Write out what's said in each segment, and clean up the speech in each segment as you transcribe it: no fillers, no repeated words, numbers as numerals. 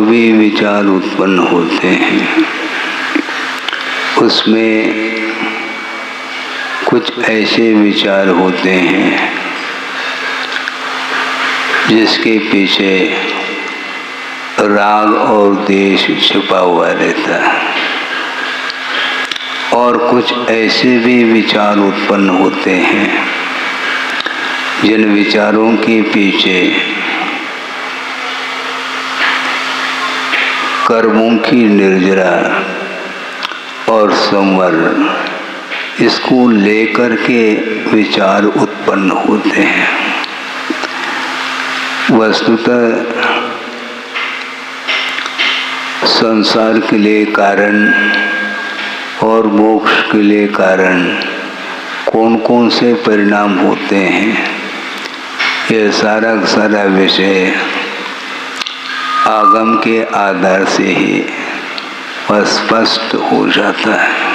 भी विचार उत्पन्न होते हैं उसमें कुछ ऐसे विचार होते हैं जिसके पीछे राग और द्वेष छुपा हुआ रहता है, और कुछ ऐसे भी विचार उत्पन्न होते हैं जिन विचारों के पीछे कर्मों की निर्जरा और संवर इसको लेकर के विचार उत्पन्न होते हैं। वस्तुतः संसार के लिए कारण और मोक्ष के लिए कारण कौन कौन से परिणाम होते हैं, यह सारा सारा विषय आगम के आधार से ही स्पष्ट हो जाता है।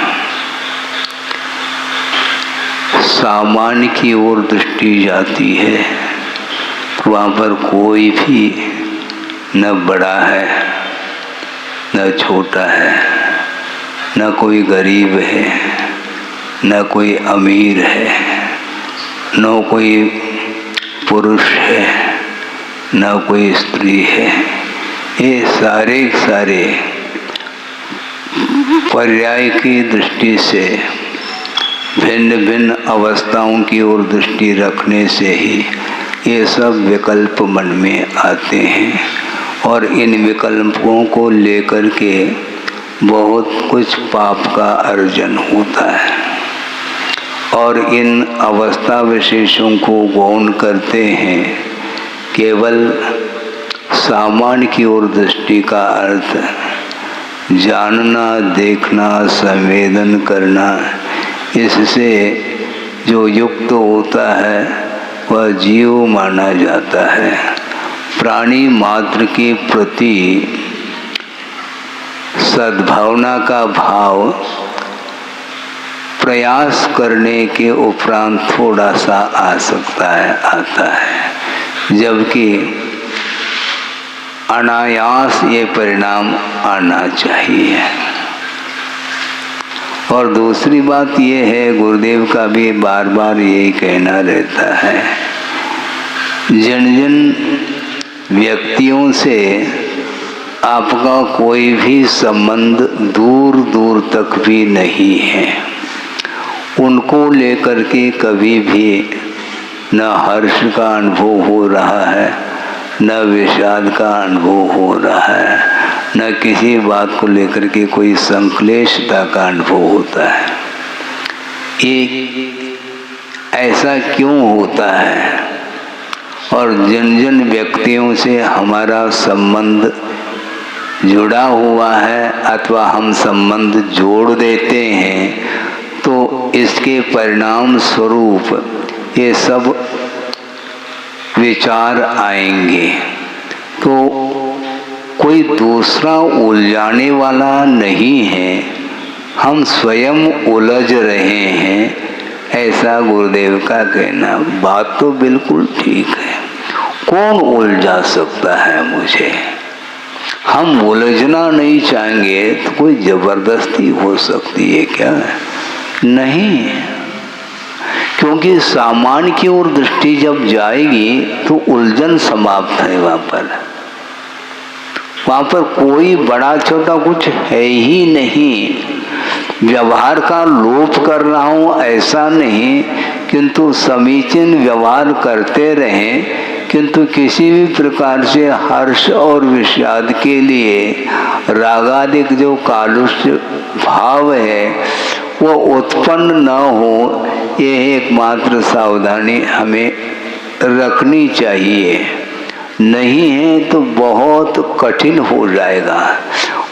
सामान्य की ओर दृष्टि जाती है तो वहाँ पर कोई भी न बड़ा है न छोटा है, न कोई गरीब है न कोई अमीर है, न कोई पुरुष है न कोई स्त्री है। ये सारे सारे पर्याय की दृष्टि से भिन्न भिन्न अवस्थाओं की ओर दृष्टि रखने से ही ये सब विकल्प मन में आते हैं, और इन विकल्पों को लेकर के बहुत कुछ पाप का अर्जन होता है, और इन अवस्था विशेषों को गौण करते हैं। केवल सामान्य की ओर दृष्टि का अर्थ जानना, देखना, संवेदन करना, इससे जो युक्त होता है वह जीव माना जाता है। प्राणी मात्र के प्रति सद्भावना का भाव प्रयास करने के उपरांत थोड़ा सा आ सकता है, आता है, जबकि अनायास ये परिणाम आना चाहिए। और दूसरी बात ये है, गुरुदेव का भी बार बार यही कहना रहता है, जिन जिन व्यक्तियों से आपका कोई भी संबंध दूर दूर तक भी नहीं है, उनको लेकर के कभी भी न हर्ष का अनुभव हो रहा है, न विषाद का अनुभव हो रहा है, न किसी बात को लेकर के कोई संक्लेशता का अनुभव होता है। ये ऐसा क्यों होता है? और जिन जिन व्यक्तियों से हमारा संबंध जुड़ा हुआ है अथवा हम संबंध जोड़ देते हैं, तो इसके परिणाम स्वरूप ये सब विचार आएंगे। तो कोई दूसरा उलझाने वाला नहीं है, हम स्वयं उलझ रहे हैं, ऐसा गुरुदेव का कहना। बात तो बिल्कुल ठीक है, कौन उलझा सकता है मुझे? हम उलझना नहीं चाहेंगे तो कोई जबरदस्ती हो सकती है क्या? नहीं, क्योंकि सामान्य की ओर दृष्टि जब जाएगी तो उलझन समाप्त है। वहाँ पर कोई बड़ा छोटा कुछ है ही नहीं। व्यवहार का लोप कर रहा हूँ ऐसा नहीं, किंतु समीचीन व्यवहार करते रहें, किंतु किसी भी प्रकार से हर्ष और विषाद के लिए रागादिक जो कालुष्य भाव है वो उत्पन्न न हो, ये एकमात्र सावधानी हमें रखनी चाहिए। नहीं है तो बहुत कठिन हो जाएगा।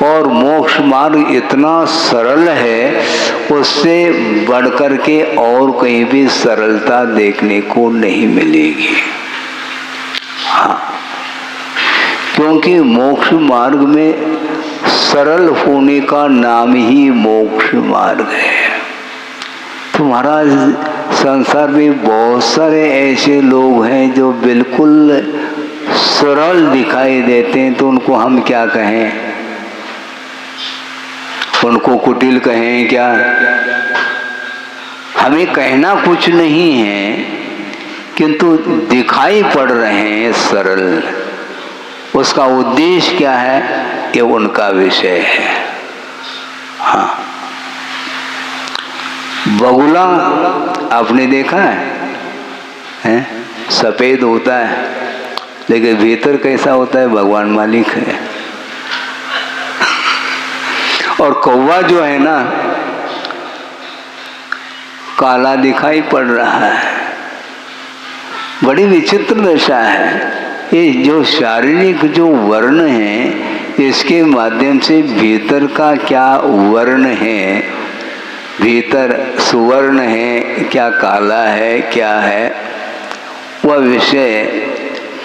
और मोक्ष मार्ग इतना सरल है, उससे बढ़कर के और कहीं भी सरलता देखने को नहीं मिलेगी। हाँ, क्योंकि मोक्ष मार्ग में सरल होने का नाम ही मोक्ष मार्ग है। तो महाराज, संसार में बहुत सारे ऐसे लोग हैं जो बिल्कुल सरल दिखाई देते हैं तो उनको हम क्या कहें? उनको कुटिल कहें क्या? हमें कहना कुछ नहीं है, किंतु दिखाई पड़ रहे हैं सरल। उसका उद्देश्य क्या है, ये उनका विषय है। हाँ, बगुला आपने देखा है? सफेद होता है, लेकिन भीतर कैसा होता है भगवान मालिक है। और कौवा जो है ना, काला दिखाई पड़ रहा है। बड़ी विचित्र दशा है। ये जो शारीरिक जो वर्ण है, इसके माध्यम से भीतर का क्या वर्ण है, भीतर सुवर्ण है क्या काला है क्या है, वह विषय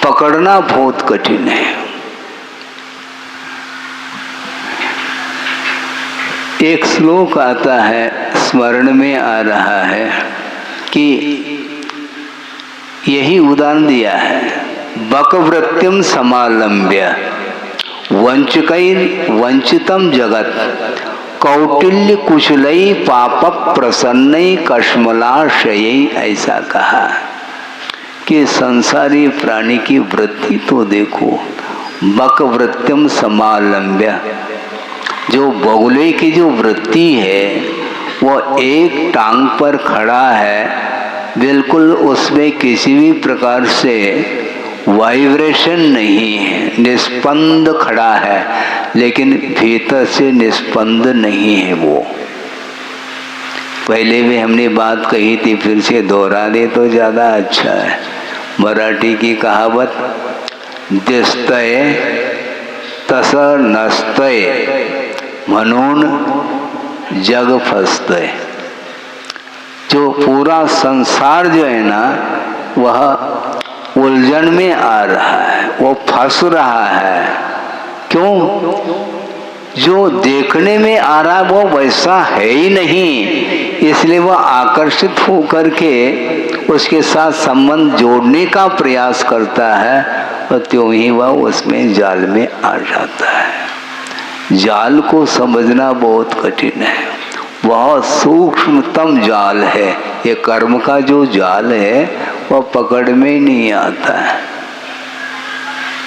पकड़ना बहुत कठिन है। एक श्लोक आता है, स्मरण में आ रहा है कि यही उदाहरण दिया है, बकवृत्तिम समालंब्य वंचकैर वंचितम जगत कौटिल्य कुशलई पाप प्रसन्नई कश्मलाशयई। ऐसा कहा कि संसारी प्राणी की वृत्ति तो देखो, बकवृत्तिम समालंब्य, जो बगुले की जो वृत्ति है वो एक टांग पर खड़ा है, बिल्कुल उसमें किसी भी प्रकार से वाइब्रेशन नहीं है, निष्पन्द खड़ा है, लेकिन भीतर से निष्पन्द नहीं है वो। पहले भी हमने बात कही थी, फिर से दोहरा दे तो ज़्यादा अच्छा है। मराठी की कहावत, दिसतय तस नसतय म्हणून जग फसतय। जो पूरा संसार जो है ना, वह उलझन में आ रहा है, वो फंस रहा है। क्यों? जो देखने में आ रहा है वो वैसा है ही नहीं, इसलिए वह आकर्षित होकर के उसके साथ संबंध जोड़ने का प्रयास करता है, और त्यों ही वह उसमें जाल में आ जाता है। जाल को समझना बहुत कठिन है, बहुत सूक्ष्मतम जाल है। ये कर्म का जो जाल है वह पकड़ में ही नहीं आता है।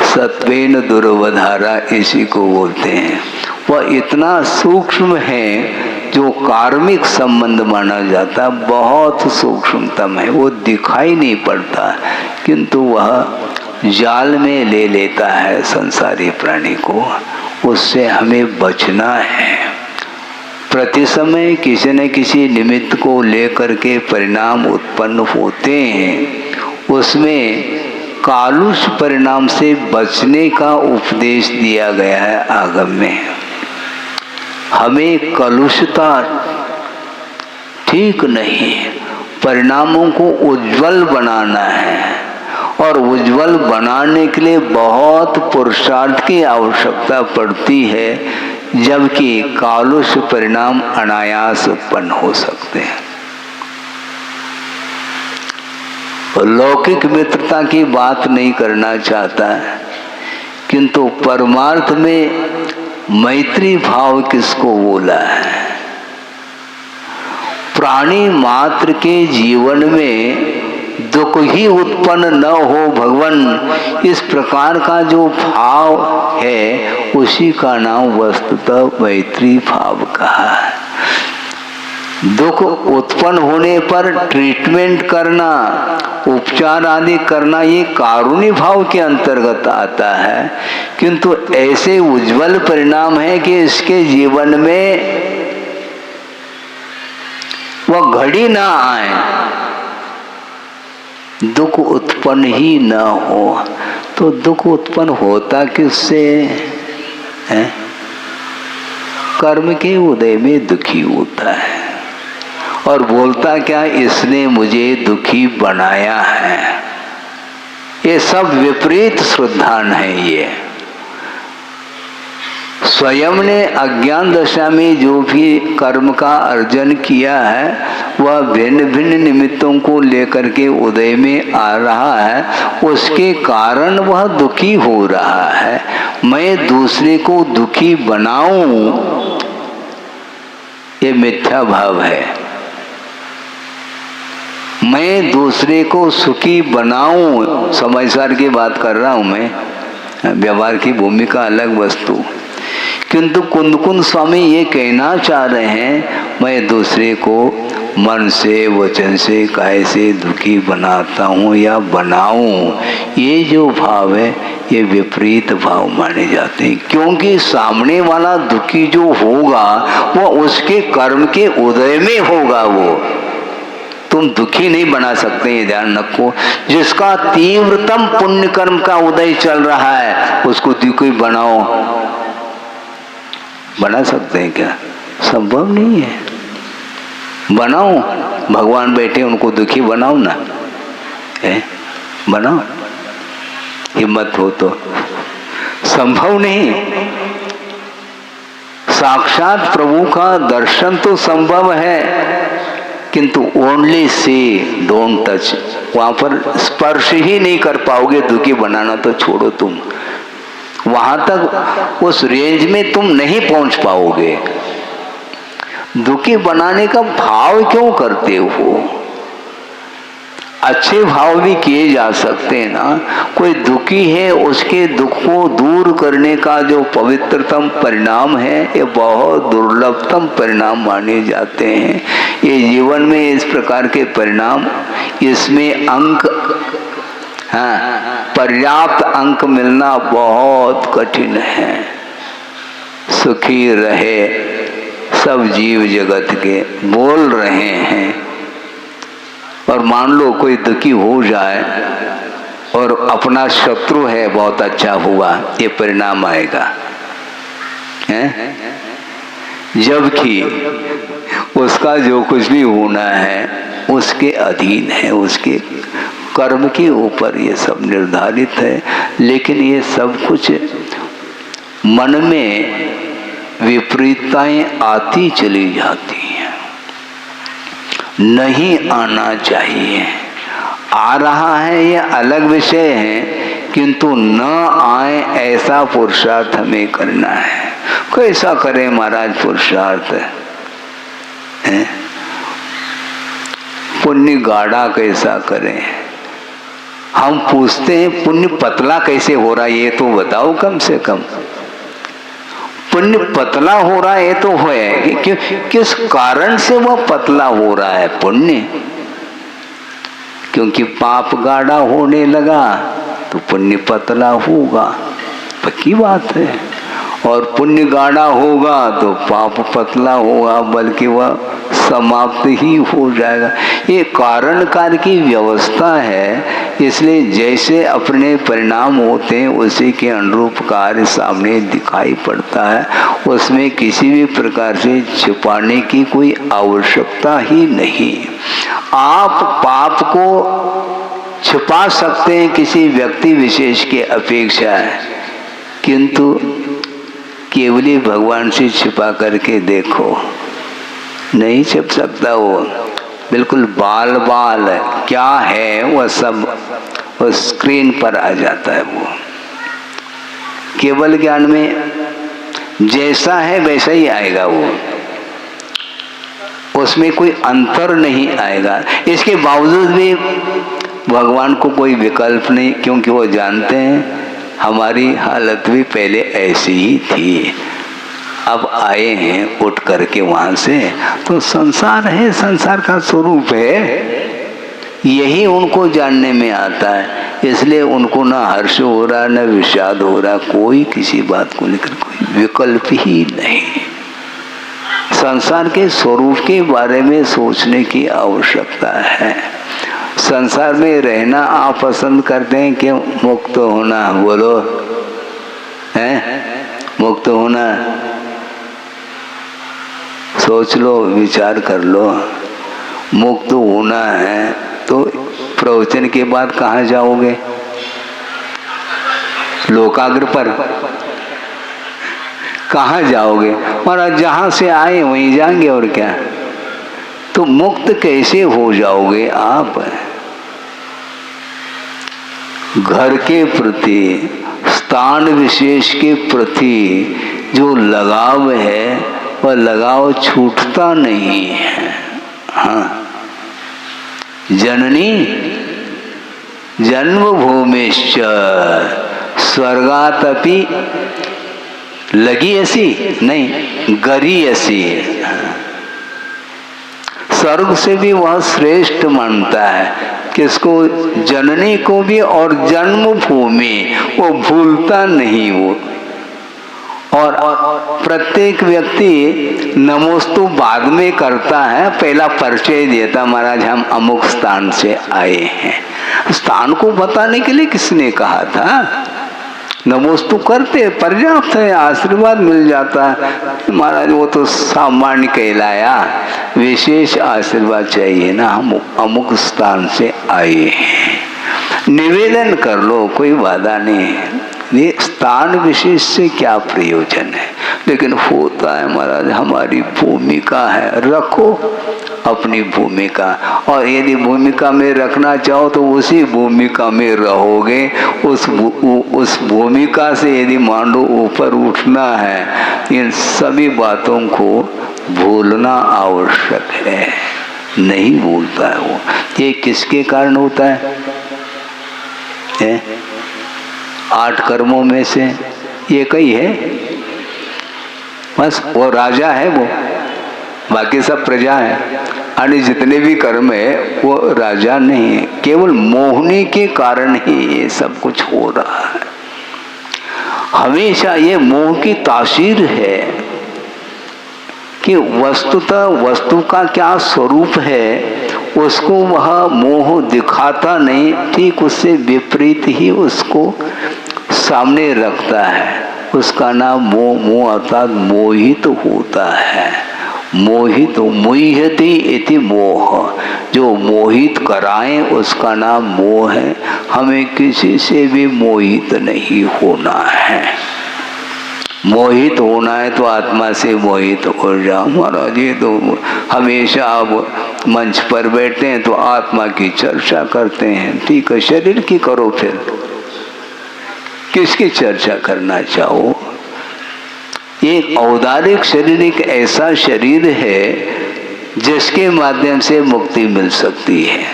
सत्वेन दुर्वधारा इसी को बोलते हैं। वह इतना सूक्ष्म है, जो कार्मिक संबंध माना जाता है, बहुत सूक्ष्मतम है। वो दिखाई नहीं पड़ता, किंतु वह जाल में ले लेता है संसारी प्राणी को। उससे हमें बचना है। प्रति समय किसी न किसी निमित्त को लेकर के परिणाम उत्पन्न होते हैं, उसमें कालुष परिणाम से बचने का उपदेश दिया गया है आगम में। हमें कलुषता ठीक नहीं, परिणामों को उज्जवल बनाना है, और उज्जवल बनाने के लिए बहुत पुरुषार्थ की आवश्यकता पड़ती है, जबकि कालुष परिणाम अनायास उत्पन्न हो सकते हैं। लौकिक मित्रता की बात नहीं करना चाहता है, किंतु परमार्थ में मैत्री भाव किसको बोला है? प्राणी मात्र के जीवन में दुख ही उत्पन्न न हो भगवान, इस प्रकार का जो भाव है उसी का नाम वस्तुतः मैत्री भाव कहा है। दुख उत्पन्न होने पर ट्रीटमेंट करना, उपचार आदि करना, ये कारुण्य भाव के अंतर्गत आता है, किंतु ऐसे उज्जवल परिणाम है कि इसके जीवन में वह घड़ी ना आए, दुख उत्पन्न ही न हो। तो दुख उत्पन्न होता किससे है? कर्म के उदय में दुखी होता है, और बोलता क्या, इसने मुझे दुखी बनाया है। ये सब विपरीत श्रद्धान है। ये स्वयं ने अज्ञान दशा में जो भी कर्म का अर्जन किया है वह भिन्न भिन्न निमित्तों को लेकर के उदय में आ रहा है, उसके कारण वह दुखी हो रहा है। मैं दूसरे को दुखी बनाऊं, ये मिथ्या भाव है। मैं दूसरे को सुखी बनाऊं, समझदार की बात कर रहा हूं मैं, व्यवहार की भूमिका अलग वस्तु। किंतु कुंदकुंद स्वामी ये कहना चाह रहे हैं, मैं दूसरे को मन से, वचन से, काया से दुखी बनाता हूँ या बनाऊं, ये जो भाव है ये विपरीत भाव माने जाते हैं। क्योंकि सामने वाला दुखी जो होगा वो उसके कर्म के उदय में होगा। वो तुम दुखी नहीं बना सकते, ये ध्यान रखो। जिसका तीव्रतम पुण्य कर्म का उदय चल रहा है उसको दुखी बनाओ, बना सकते हैं क्या? संभव नहीं है। बनाओ, भगवान बैठे उनको दुखी बनाओ ना, बनाओ, हिम्मत हो तो। संभव नहीं। साक्षात प्रभु का दर्शन तो संभव है, किंतु ओनली सी, डोंट टच। वहां पर स्पर्श ही नहीं कर पाओगे, दुखी बनाना तो छोड़ो तुम, वहां तक उस रेंज में तुम नहीं पहुंच पाओगे। दुखी बनाने का भाव क्यों करते हो? अच्छे भाव भी किए जा सकते हैं ना। कोई दुखी है, उसके दुख को दूर करने का जो पवित्रतम परिणाम है ये बहुत दुर्लभतम परिणाम माने जाते हैं। ये जीवन में इस प्रकार के परिणाम, इसमें अंक, हाँ, पर्याप्त अंक मिलना बहुत कठिन है। सुखी रहे सब जीव जगत के बोल रहे हैं, और मान लो कोई दुखी हो जाए और अपना शत्रु है, बहुत अच्छा हुआ, ये परिणाम आएगा, हैं? जबकि उसका जो कुछ भी होना है उसके अधीन है, उसके कर्म के ऊपर ये सब निर्धारित है। लेकिन ये सब कुछ मन में विपरीतताएं आती चली जाती हैं, नहीं आना चाहिए। आ रहा है ये अलग विषय है, किंतु न आए ऐसा पुरुषार्थ हमें करना है। कैसा करें महाराज पुरुषार्थ है? पुण्य गाढ़ा कैसा करें? हम पूछते हैं पुण्य पतला कैसे हो रहा है, ये तो बताओ कम से कम। पुण्य पतला हो रहा है तो है कि किस कारण से वह पतला हो रहा है पुण्य? क्योंकि पाप गाढ़ा होने लगा तो पुण्य पतला होगा, पक्की बात है। और पुण्य गाढ़ा होगा तो पाप पतला होगा, बल्कि वह समाप्त ही हो जाएगा। ये कारण कार्य की व्यवस्था है। इसलिए जैसे अपने परिणाम होते हैं उसी के अनुरूप कार्य सामने दिखाई पड़ता है, उसमें किसी भी प्रकार से छिपाने की कोई आवश्यकता ही नहीं। आप पाप को छिपा सकते हैं किसी व्यक्ति विशेष के अपेक्षा, किंतु केवल ही भगवान से छिपा करके देखो, नहीं छिप सकता। वो बिल्कुल बाल बाल क्या है वह सब उस स्क्रीन पर आ जाता है। वो केवल ज्ञान में जैसा है वैसा ही आएगा, वो उसमें कोई अंतर नहीं आएगा। इसके बावजूद भी भगवान को कोई विकल्प नहीं, क्योंकि वो जानते हैं हमारी हालत भी पहले ऐसी ही थी, अब आए हैं उठ करके वहां से। तो संसार है, संसार का स्वरूप है, यही उनको जानने में आता है। इसलिए उनको ना हर्ष हो रहा, ना विषाद हो रहा, कोई किसी बात को लेकर कोई विकल्प ही नहीं। संसार के स्वरूप के बारे में सोचने की आवश्यकता है। संसार में रहना आप पसंद करते हैं कि मुक्त होना? बोलो, हैं? मुक्त होना सोच लो, विचार कर लो। मुक्त होना है तो प्रवचन के बाद कहाँ जाओगे? लोकाग्र पर? कहाँ जाओगे? महाराज जहाँ से आए वहीं जाएंगे, और क्या। तो मुक्त कैसे हो जाओगे आप? घर के प्रति, स्थान विशेष के प्रति जो लगाव है वह लगाव छूटता नहीं है। हाँ, जननी जन्मभूमिश्च स्वर्गातपि लगी ऐसी नहीं, गरी ऐसी। स्वर्ग से भी वह श्रेष्ठ मानता है किसको? जननी को भी, और जन्मभूमि वो भूलता नहीं वो। और प्रत्येक व्यक्ति नमोस्तु बाद में करता है, पहला परिचय देता, महाराज हम अमुक स्थान से आए हैं। स्थान को बताने के लिए किसने कहा था? नमोस्तु करते पर्याप्त है, आशीर्वाद मिल जाता है। महाराज वो तो सामान्य कहलाया, विशेष आशीर्वाद चाहिए ना, हम अमुक स्थान से आए हैं। निवेदन कर लो, कोई बाधा नहीं है। ये स्थान विशेष से क्या प्रयोजन है? लेकिन होता है महाराज, हमारी भूमिका है, रखो अपनी भूमिका। और यदि भूमिका में रखना चाहो तो उसी भूमिका में रहोगे। उस भूमिका से यदि मान लो ऊपर उठना है, इन सभी बातों को भूलना आवश्यक है। नहीं भूलता है वो। ये किसके कारण होता है? 8 कर्मों में से ये कई है, बस वो राजा है, वो बाकी सब प्रजा है। अन्य जितने भी कर्म है वो राजा नहीं है, केवल मोहनी के कारण ही ये सब कुछ हो रहा है। हमेशा ये मोह की तासीर है कि वस्तुतः वस्तु का क्या स्वरूप है उसको वह मोह दिखाता नहीं, ठीक उससे विपरीत ही उसको सामने रखता है। उसका नाम मोह, मोह अर्थात मोहित होता है। मोहित, मोह्यति इति मोह, जो मोहित कराएं उसका नाम मोह है। हमें किसी से भी मोहित नहीं होना है। मोहित होना है तो आत्मा से मोहित हो जाओ। महाराज ये तो हमेशा आप मंच पर बैठते हैं तो आत्मा की चर्चा करते हैं, ठीक है, शरीर की करो, फिर किसकी चर्चा करना चाहो? एक औदारिक शरीर एक ऐसा शरीर है जिसके माध्यम से मुक्ति मिल सकती है।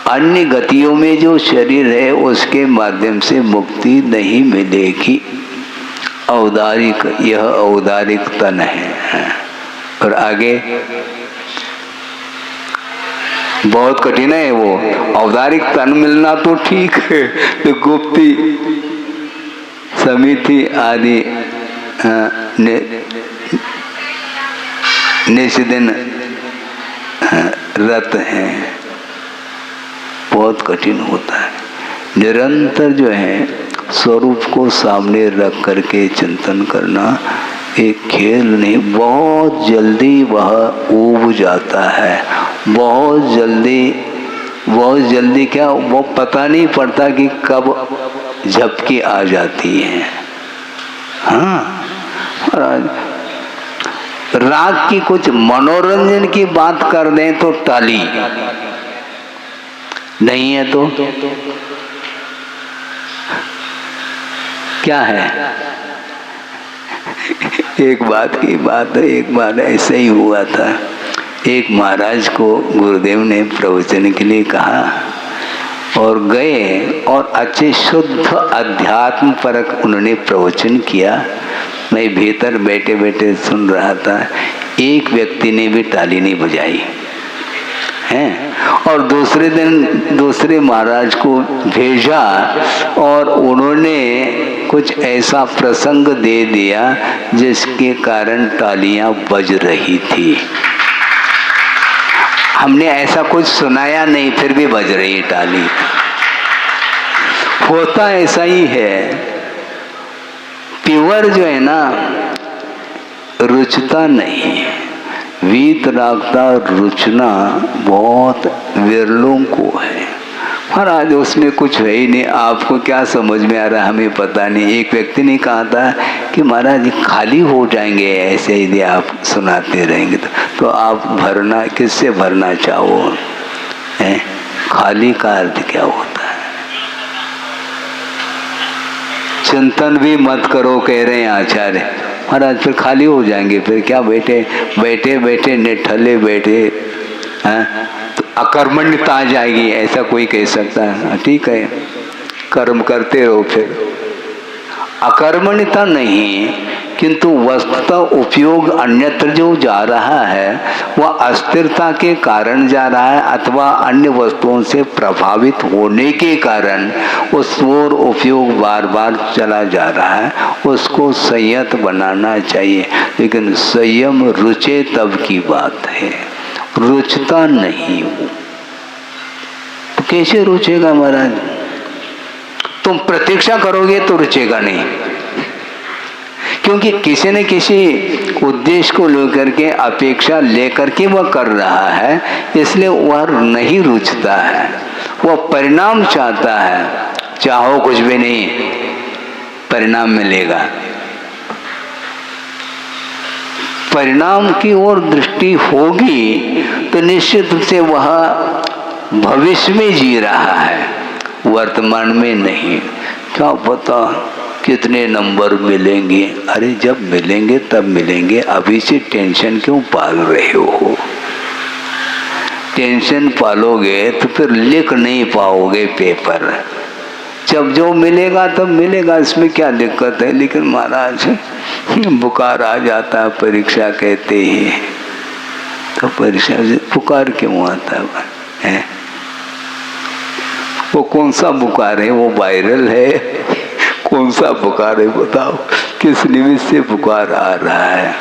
अन्य गतियों में जो शरीर है उसके माध्यम से मुक्ति नहीं मिलेगी। औदारिक, यह औदारिक तन है। और आगे बहुत कठिन है वो औदारिक तन मिलना, तो ठीक है, तो गुप्ती समिति आदि निष्दिन रत हैं, बहुत कठिन होता है। निरंतर जो है स्वरूप को सामने रख करके चिंतन करना एक खेल नहीं। बहुत जल्दी वह ऊब जाता है, बहुत जल्दी क्या, वो पता नहीं पड़ता कि कब झपकी आ जाती है। हाँ, राग की कुछ मनोरंजन की बात कर दें तो ताली नहीं है तो क्या है? एक बात की बात है, एक बार ऐसे ही हुआ था। एक महाराज को गुरुदेव ने प्रवचन के लिए कहा और गए, और अच्छे शुद्ध अध्यात्म परक उन्होंने प्रवचन किया। मैं भीतर बैठे बैठे सुन रहा था। एक व्यक्ति ने भी ताली नहीं बजाई हैं। और दूसरे दिन दूसरे महाराज को भेजा और उन्होंने कुछ ऐसा प्रसंग दे दिया जिसके कारण तालियां बज रही थी। हमने ऐसा कुछ सुनाया नहीं, फिर भी बज रही ताली। होता ऐसा ही है। प्योर जो है ना रुचता नहीं, वीत रागता रुचना बहुत विरलों को है। महाराज उसमें कुछ है ही नहीं, आपको क्या समझ में आ रहा है हमें पता नहीं। एक व्यक्ति ने कहा था कि महाराज खाली हो जाएंगे ऐसे यदि आप सुनाते रहेंगे तो आप भरना किससे भरना चाहो है? खाली का अर्थ क्या होता है? चिंतन भी मत करो कह रहे हैं आचार्य महाराज, फिर खाली हो जाएंगे, फिर क्या बैठे बैठे बैठे निठल्ले बैठे हैं तो अकर्मण्यता आ जाएगी, ऐसा कोई कह सकता है? ठीक है, कर्म करते रहो। फिर अकर्मण्यता नहीं, किंतु वस्तुतः उपयोग अन्यत्र जो जा रहा है वह अस्थिरता के कारण जा रहा है अथवा अन्य वस्तुओं से प्रभावित होने के कारण उस ओर उपयोग बार बार चला जा रहा है, उसको संयत बनाना चाहिए। लेकिन संयम रुचे तब की बात है, रुचता नहीं हो तो कैसे रुचेगा महाराज? तुम प्रतीक्षा करोगे तो रुचेगा नहीं, क्योंकि किसी न किसी उद्देश्य को लेकर के अपेक्षा लेकर के वह कर रहा है, इसलिए वह नहीं रुचता है, वह परिणाम चाहता है। चाहो कुछ भी नहीं, परिणाम मिलेगा। परिणाम की ओर दृष्टि होगी तो निश्चित रूप से वह भविष्य में जी रहा है, वर्तमान में नहीं। क्या पता कितने नंबर मिलेंगे? अरे जब मिलेंगे तब मिलेंगे, अभी से टेंशन क्यों पाल रहे हो? टेंशन पालोगे तो फिर लिख नहीं पाओगे पेपर। जब जो मिलेगा तब मिलेगा, इसमें क्या दिक्कत है? लेकिन महाराज बुखार आ जाता है परीक्षा कहते ही, तो परीक्षा से बुखार क्यों आता है? वो कौन सा बुखार है? वो वायरल है? कौन सा बुखार है बताओ? किस निमित्त से बुखार आ रहा है?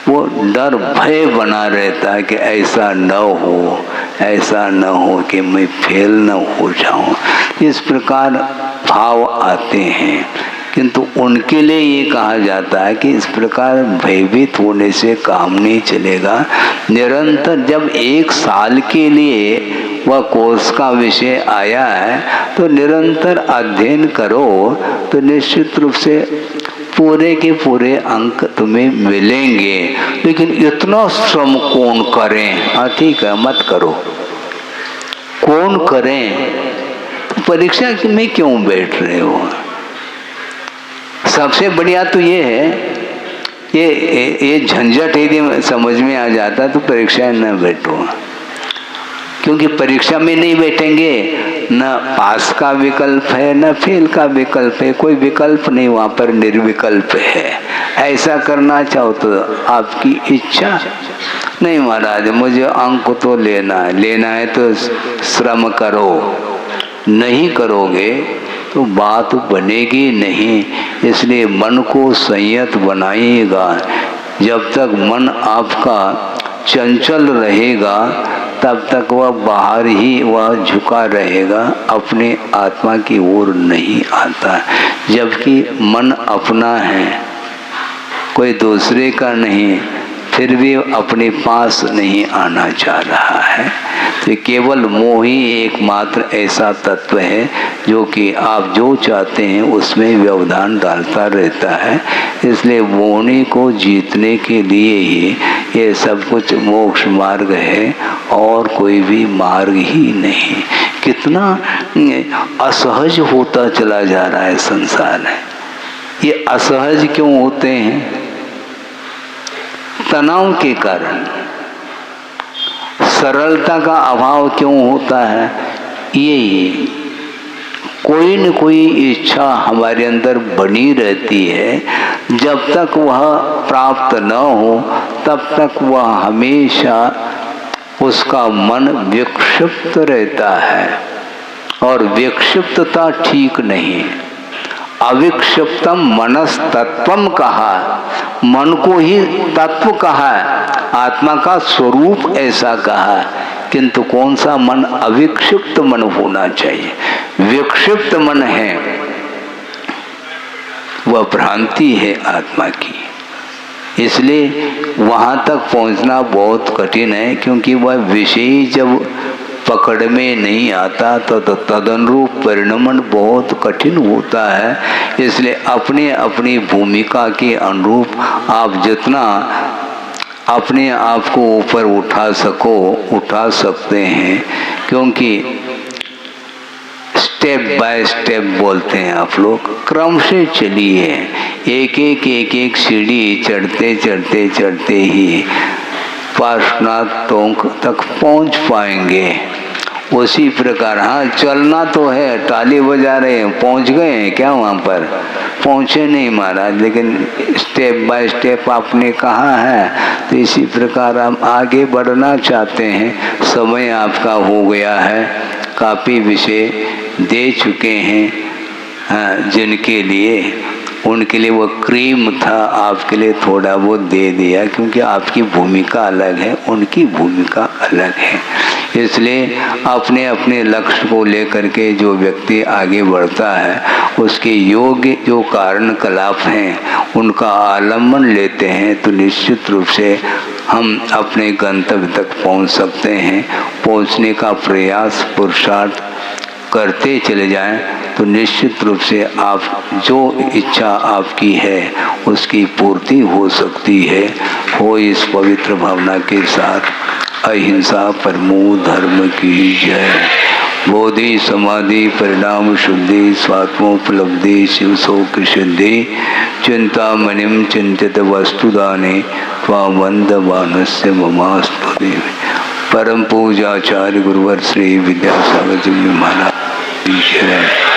वो डर भय बना रहता है कि ऐसा न हो, ऐसा न हो कि मैं फेल न हो जाऊं। इस प्रकार भाव आते हैं, किंतु उनके लिए ये कहा जाता है कि इस प्रकार भयभीत होने से काम नहीं चलेगा। निरंतर जब 1 साल के लिए वह कोर्स का विषय आया है तो निरंतर अध्ययन करो तो निश्चित रूप से पूरे के पूरे अंक तुम्हें मिलेंगे। लेकिन इतना श्रम कौन करें? हाँ ठीक है, मत करो। कौन करें? परीक्षा में क्यों बैठ रहे हो? सबसे बढ़िया तो ये है, ये झंझट यदि समझ में आ जाता तो परीक्षा न बैठो, क्योंकि परीक्षा में नहीं बैठेंगे न पास का विकल्प है न फेल का विकल्प है, कोई विकल्प नहीं, वहाँ पर निर्विकल्प है। ऐसा करना चाहो तो आपकी इच्छा। नहीं महाराज मुझे अंक तो लेना है तो श्रम करो, नहीं करोगे तो बात बनेगी नहीं। इसलिए मन को संयत बनाइएगा। जब तक मन आपका चंचल रहेगा तब तक वह बाहर ही वह झुका रहेगा, अपने आत्मा की ओर नहीं आता। जबकि मन अपना है, कोई दूसरे का नहीं, फिर भी अपने पास नहीं आना चाह रहा है। तो केवल मोह ही एकमात्र ऐसा तत्व है जो कि आप जो चाहते हैं उसमें व्यवधान डालता रहता है। इसलिए मोहनी को जीतने के लिए ही ये सब कुछ मोक्ष मार्ग है और कोई भी मार्ग ही नहीं। कितना असहज होता चला जा रहा है संसार है। ये असहज क्यों होते हैं? तनाव के कारण। सरलता का अभाव क्यों होता है? यही कोई न कोई इच्छा हमारे अंदर बनी रहती है। जब तक वह प्राप्त न हो तब तक वह हमेशा उसका मन विक्षिप्त रहता है, और विक्षिप्तता ठीक नहीं। अविक्षिप्तम मनस तत्वम कहा, मन को ही तत्व कहा, आत्मा का स्वरूप ऐसा कहा। किंतु कौन सा मन? अविक्षिप्त मन होना चाहिए। विक्षिप्त मन है वह भ्रांति है आत्मा की। इसलिए वहां तक पहुंचना बहुत कठिन है, क्योंकि वह विषय जब पकड़ में नहीं आता तो तदनुरूप परिणमन बहुत कठिन होता है। इसलिए अपने अपनी भूमिका के अनुरूप आप जितना अपने आप को ऊपर उठा सको उठा सकते हैं, क्योंकि स्टेप बाय स्टेप बोलते हैं आप लोग, क्रम से चलिए, एक सीढ़ी चढ़ते चढ़ते चढ़ते ही पार्श्वनाथ टोंक तक पहुंच पाएंगे। उसी प्रकार हाँ चलना तो है, ताली बजा रहे हैं, पहुंच गए हैं क्या वहाँ पर? पहुँचे नहीं महाराज, लेकिन स्टेप बाय स्टेप आपने कहा है, तो इसी प्रकार हम आगे बढ़ना चाहते हैं। समय आपका हो गया है, काफ़ी विषय दे चुके हैं। हाँ, जिनके लिए उनके लिए वो क्रीम था, आपके लिए थोड़ा वो दे दिया, क्योंकि आपकी भूमिका अलग है, उनकी भूमिका अलग है। इसलिए अपने अपने लक्ष्य को लेकर के जो व्यक्ति आगे बढ़ता है, उसके योग्य जो कारण कलाप हैं उनका आलम्बन लेते हैं, तो निश्चित रूप से हम अपने गंतव्य तक पहुंच सकते हैं। पहुंचने का प्रयास पुरुषार्थ करते चले जाएं तो निश्चित रूप से आप जो इच्छा आपकी है उसकी पूर्ति हो सकती है। हो इस पवित्र भावना के साथ अहिंसा परमो धर्म की जय। बोधि समाधि परिणाम शुद्धि स्वात्मोपलब्धि शिव शोक सिद्धि चिंतामणिम चिंतित वस्तुदाने त्वामंदवानस्य ममास्तु देवी। परम पूजाचार्य गुरुवर श्री विद्यासागर जी महाराज की जय।